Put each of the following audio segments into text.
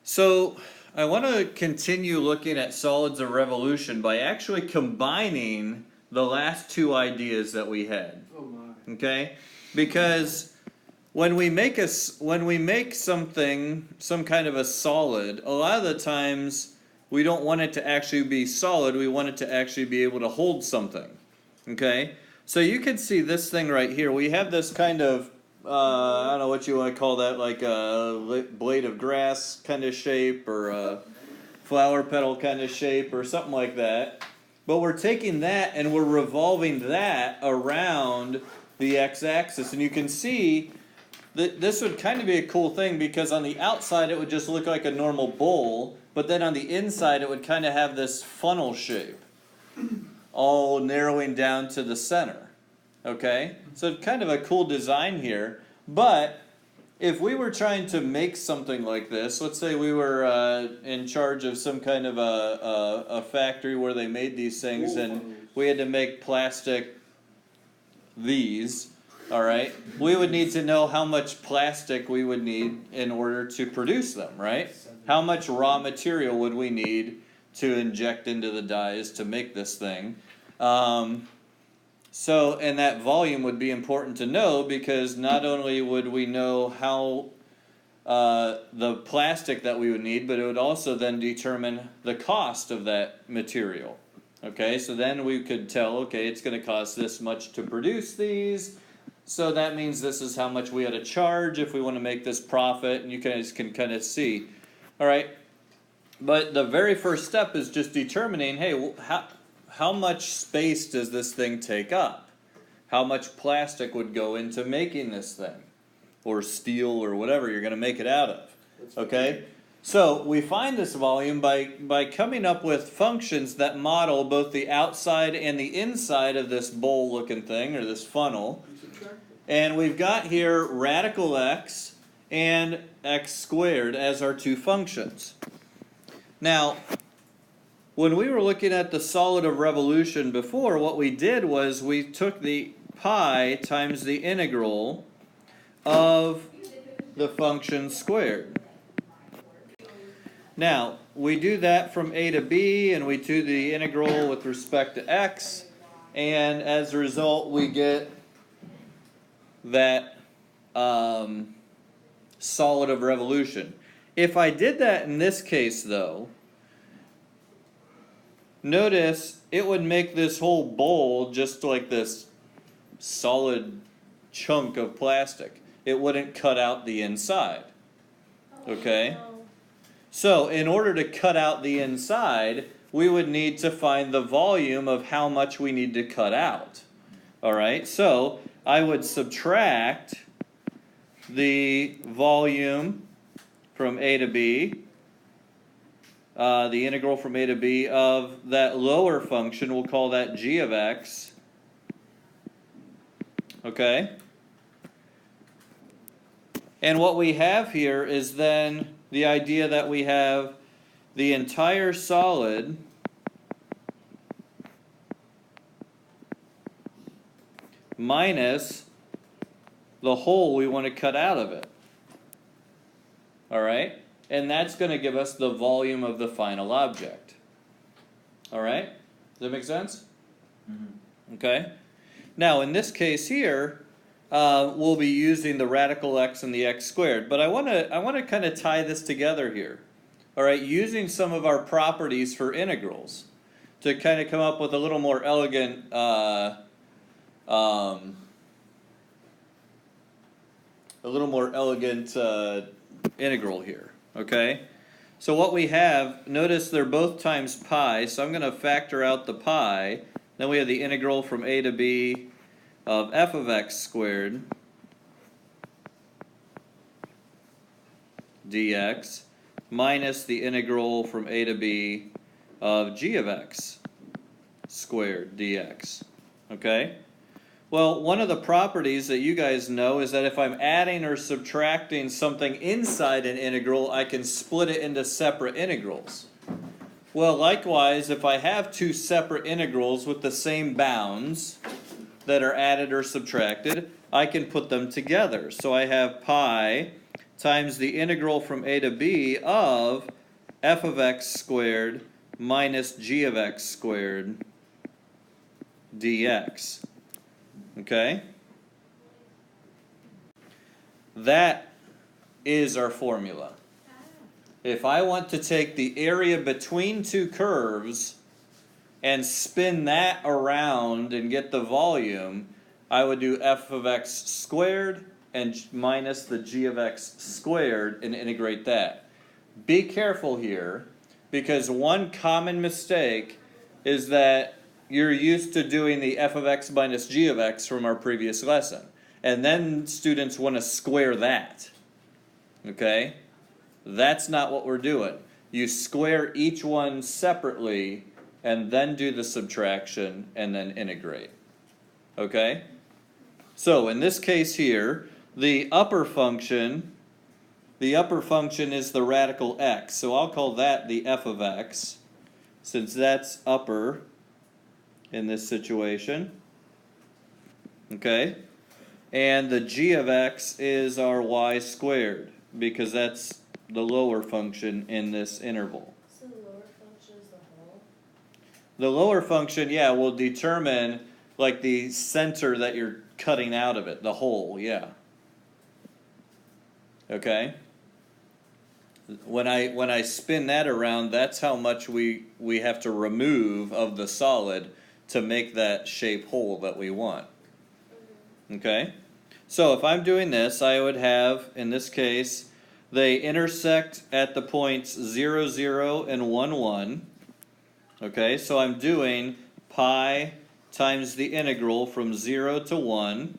So I want to continue looking at solids of revolution by actually combining the last two ideas that we had. Oh my. Okay? Because when we make something, some kind of a solid, a lot of the times we don't want it to actually be solid, we want it to actually be able to hold something. Okay? So you can see this thing right here. We have this kind of I don't know what you want to call that, like a blade of grass kind of shape, or a flower petal kind of shape, or something like that. But we're taking that and we're revolving that around the x-axis. And you can see that this would kind of be a cool thing, because on the outside it would just look like a normal bowl, but then on the inside it would kind of have this funnel shape, all narrowing down to the center. Okay, so kind of a cool design here. But if we were trying to make something like this, let's say we were in charge of some kind of a factory where they made these things, and we had to make plastic these, all right, we would need to know how much plastic we would need in order to produce them, right? How much raw material would we need to inject into the dies to make this thing? So, and that volume would be important to know, because not only would we know how the plastic that we would need, but it would also then determine the cost of that material. Okay, so then we could tell, okay, it's going to cost this much to produce these, so that means this is how much we ought to charge if we want to make this profit, and you guys can kind of see. All right, but the very first step is just determining, hey, how much space does this thing take up? How much plastic would go into making this thing? Or steel, or whatever you're going to make it out of. Okay? So we find this volume by coming up with functions that model both the outside and the inside of this bowl looking thing, or this funnel. And we've got here radical x and x squared as our two functions. Now, when we were looking at the solid of revolution before, what we did was we took the pi times the integral of the function squared. Now, we do that from a to b, and we do the integral with respect to x, and as a result we get that solid of revolution. If I did that in this case, though, notice it would make this whole bowl just like this solid chunk of plastic. It wouldn't cut out the inside. Okay? So, in order to cut out the inside, we would need to find the volume of how much we need to cut out. Alright? So, I would subtract the volume from a to b, the integral from a to b of that lower function, we'll call that g of x. Okay? And what we have here is then the idea that we have the entire solid minus the whole we want to cut out of it. Alright? And that's going to give us the volume of the final object. Alright? Does that make sense? Mm-hmm. Okay? Now, in this case here, we'll be using the radical x and the x squared. But I want to kind of tie this together here. Alright? Using some of our properties for integrals to kind of come up with a little more elegant integral here. Okay? So what we have, notice they're both times pi, so I'm going to factor out the pi. Then we have the integral from a to b of f of x squared dx minus the integral from a to b of g of x squared dx. Okay? Well, one of the properties that you guys know is that if I'm adding or subtracting something inside an integral, I can split it into separate integrals. Well, likewise, if I have two separate integrals with the same bounds that are added or subtracted, I can put them together. So I have pi times the integral from a to b of f of x squared minus g of x squared dx. Okay? That is our formula. If I want to take the area between two curves and spin that around and get the volume, I would do f of x squared and minus the g of x squared and integrate that. Be careful here, because one common mistake is that you're used to doing the f of x minus g of x from our previous lesson. And then students want to square that. Okay? That's not what we're doing. You square each one separately and then do the subtraction and then integrate. Okay? So in this case here, the upper function is the radical x. So I'll call that the f of x, since that's upper in this situation. Okay? And the g of x is our y squared, because that's the lower function in this interval. So the lower function is the whole? The lower function, yeah, will determine like the center that you're cutting out of it, the whole, yeah. Okay? When I spin that around, that's how much we have to remove of the solid to make that shape whole that we want. Okay? So if I'm doing this, I would have, in this case, they intersect at the points 0, 0, and 1, 1. Okay, so I'm doing pi times the integral from 0 to 1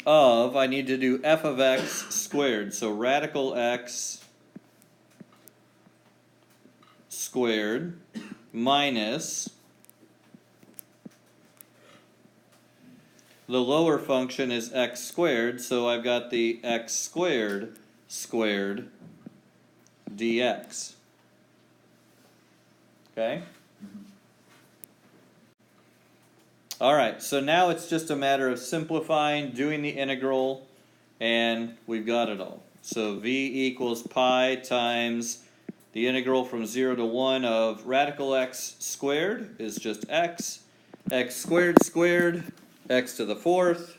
of, I need to do f of x squared, so radical x squared minus the lower function is x squared, so I've got the x squared squared dx. Okay? Alright, so now it's just a matter of simplifying, doing the integral, and we've got it all. So v equals pi times the integral from 0 to 1 of radical x squared is just x squared squared, x to the fourth,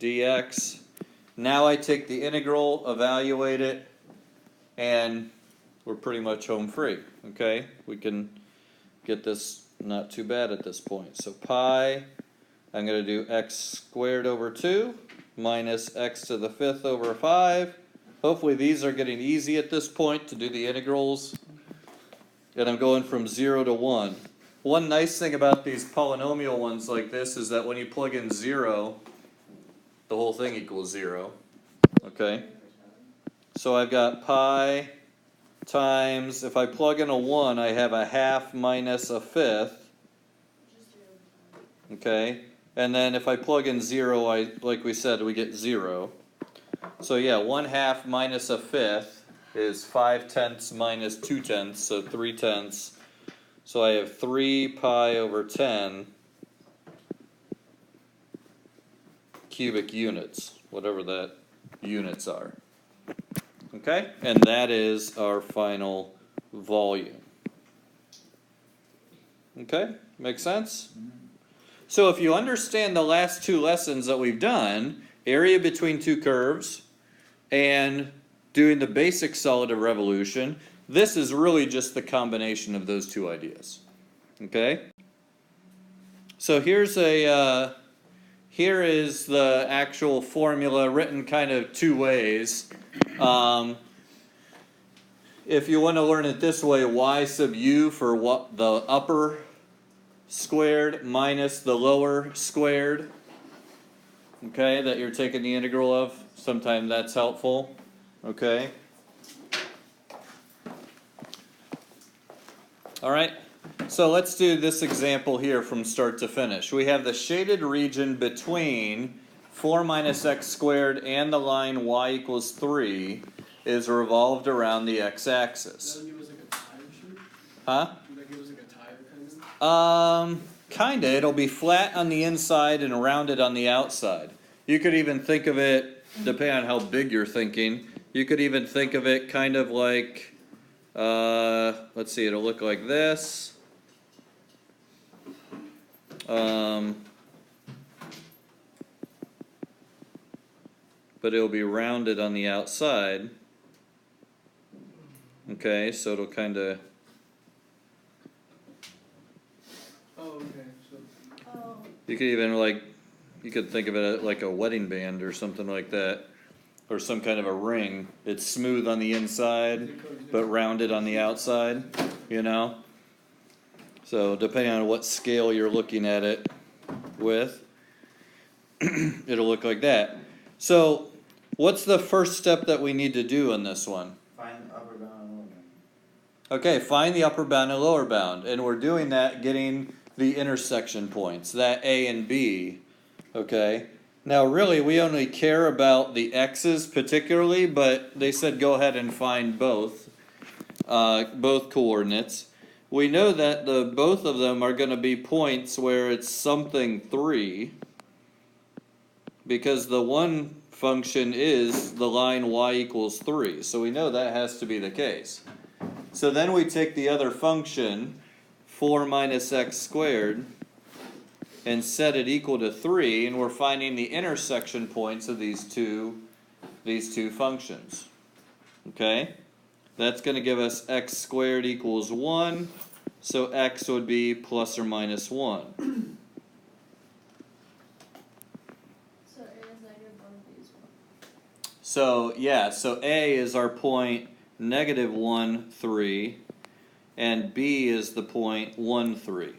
dx. Now I take the integral, evaluate it, and we're pretty much home free. Okay? We can get this not too bad at this point. So pi, I'm going to do x squared over 2 minus x to the fifth over 5. Hopefully these are getting easy at this point to do the integrals. And I'm going from 0 to 1. One nice thing about these polynomial ones like this is that when you plug in 0, the whole thing equals 0. Okay? So I've got pi times, if I plug in a 1, I have a half minus a fifth. Okay? And then if I plug in 0, like we said, we get 0. So yeah, 1/2 minus a fifth is 5/10 minus 2/10, so 3/10. So I have 3 pi over 10 cubic units, whatever that units are. Okay? And that is our final volume. Okay? Make sense? So if you understand the last two lessons that we've done, area between two curves and doing the basic solid of revolution, this is really just the combination of those two ideas. Okay? So here is the actual formula written kind of two ways. If you want to learn it this way, y sub u for what the upper squared minus the lower squared, okay, that you're taking the integral of. Sometimes that's helpful. Okay? Alright, so let's do this example here from start to finish. We have the shaded region between 4 minus x squared and the line y equals 3 is revolved around the x-axis. Does that give us like a tire shape? Huh? Does that give us like a tire kind of? Kinda. It'll be flat on the inside and rounded on the outside. You could even think of it, depending on how big you're thinking, you could even think of it kind of like, let's see, it'll look like this. But it'll be rounded on the outside. Okay, so it'll kind of, Oh, okay, so, Oh, you could even like, you could think of it like a wedding band or something like that. Or some kind of a ring. It's smooth on the inside, but rounded on the outside, you know? So depending on what scale you're looking at it with, it'll look like that. So what's the first step that we need to do in this one? Find the upper bound and lower bound. Okay, find the upper bound and lower bound. And we're doing that getting the intersection points, that A and B, okay? Now really we only care about the x's particularly, but they said go ahead and find both coordinates. We know that both of them are going to be points where it's something 3, because the one function is the line y equals 3, so we know that has to be the case. So then we take the other function, 4 minus x squared, and set it equal to 3, and we're finding the intersection points of these two functions. Okay? That's going to give us x squared equals 1, so x would be plus or minus 1. so A is negative 1, B is 1. So, yeah, so A is our point negative 1, 3, and B is the point 1, 3.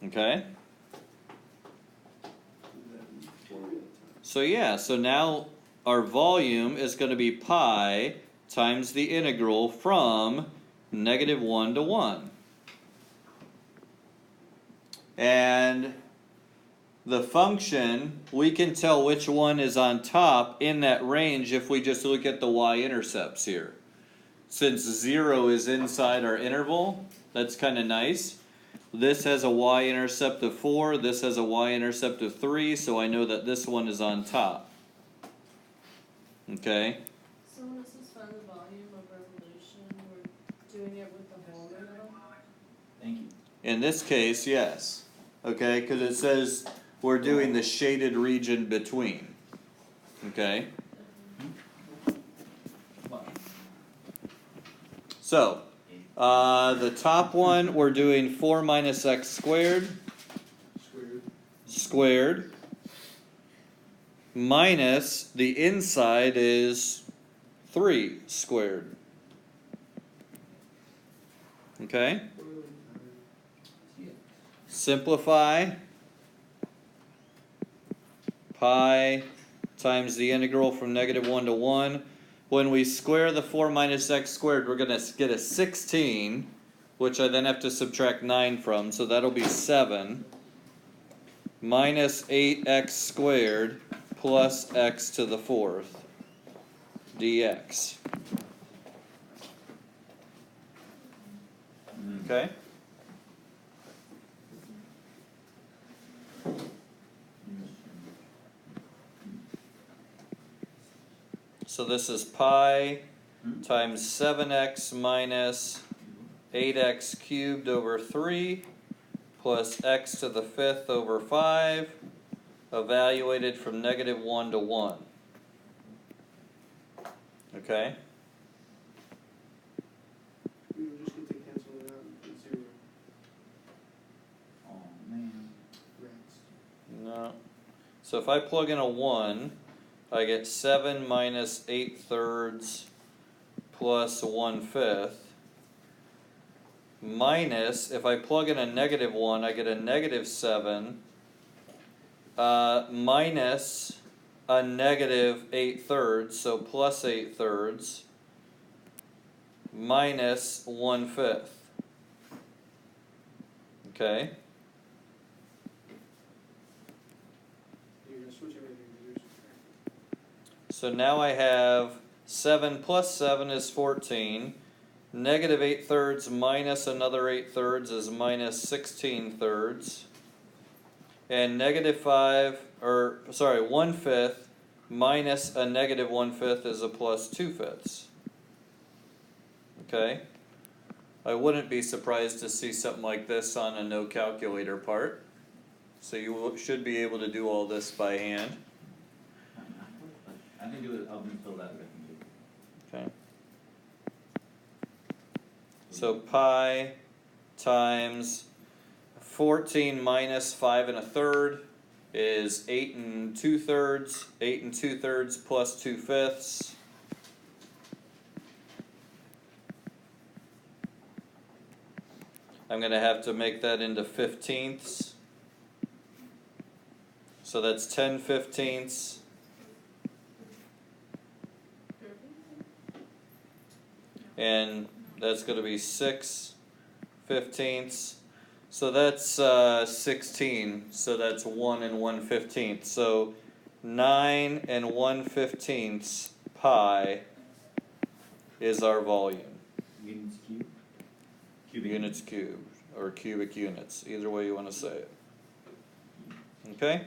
Okay? So yeah, so now our volume is going to be pi times the integral from negative 1 to 1. And the function, we can tell which one is on top in that range if we just look at the y-intercepts here. Since 0 is inside our interval, that's kind of nice. This has a y-intercept of 4, this has a y-intercept of 3, so I know that this one is on top. Okay? So when it says find the volume of revolution, we're doing it with the hole in the middle? Thank you. In this case, yes. Okay, because it says we're doing the shaded region between. Okay? So, the top one, we're doing 4 minus x squared, squared, minus the inside is 3 squared. Okay? Simplify. Pi times the integral from negative 1 to 1. When we square the 4 minus x squared, we're going to get a 16, which I then have to subtract 9 from, so that'll be 7, minus 8x squared plus x to the 4th dx. Okay? So this is pi times 7x minus 8x cubed over 3 plus x to the 5th over 5, evaluated from negative 1 to 1. Okay? we would just get to cancel it out and put 0. Oh, man. Rats. No. So if I plug in a 1, I get 7 minus 8/3 plus 1/5. Minus, if I plug in a negative 1, I get a negative 7. Minus a negative 8/3, so plus 8/3. Minus 1/5. Okay? You're going to switch everything to yours. So now I have 7 plus 7 is 14. Negative 8/3 minus another 8/3 is minus 16/3. and -5, or sorry, 1/5 minus a -1/5 is a plus 2/5. Okay? I wouldn't be surprised to see something like this on a no calculator part. So you should be able to do all this by hand. I can do it up until that rectangle. Okay. So pi times 14 minus 5 1/3 is 8 2/3. 8 2/3 plus 2/5. I'm going to have to make that into 15ths. So that's 10 15ths. And that's going to be 6 15ths. So that's 16. So that's 1 1/15. So 9 1/15 pi is our volume. Units cubed? Cubic Units cubed, or cubic units, either way you want to say it. Okay?